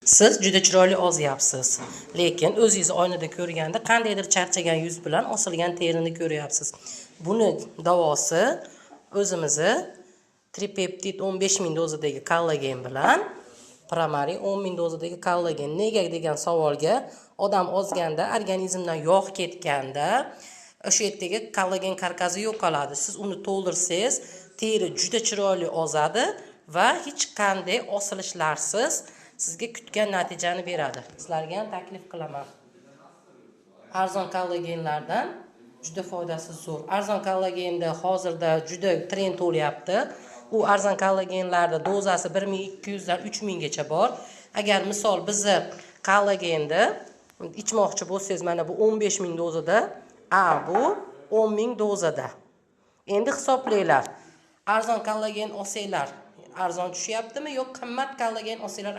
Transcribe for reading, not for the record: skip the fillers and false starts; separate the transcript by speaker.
Speaker 1: Siz juda chiroyli ozyapsiz, lekin o'zingizni oynada ko'rganda qandaydir charchagan yuz bilan osilgan terini ko'ryapsiz. Buni davosi o'zimizni tripeptid 15.000 dozadagi kollagen bilan Pramarin 10.000 dozadagi kollagen. Nega degan savolga, odam ozganda, organizmdan yog' ketganda o'sha yerdagi kollagen karkazi yo'qoladi. Siz uni to'ldirsangiz, teri juda chiroyli ozadi va hech qanday osilishlarsiz sizga kutgan natijani beradi. Sizlarga ham taklif qilaman. Arzon kollagenlardan juda foydasi zo'r. Arzon kollagenda hozirda juda trend bo'lyapti. U arzon kollagenlarda dozasi 1200 dan 3000 gacha bor. Agar misol bizni kollagenda ichmoqchi bo'lsangiz, mana bu 15000 dozada, bu 10000 dozada. Endi hisoblanglar. Arzon kollagen olsanglar arzon tushyaptimi yo'q qimmat kollagen olsanglar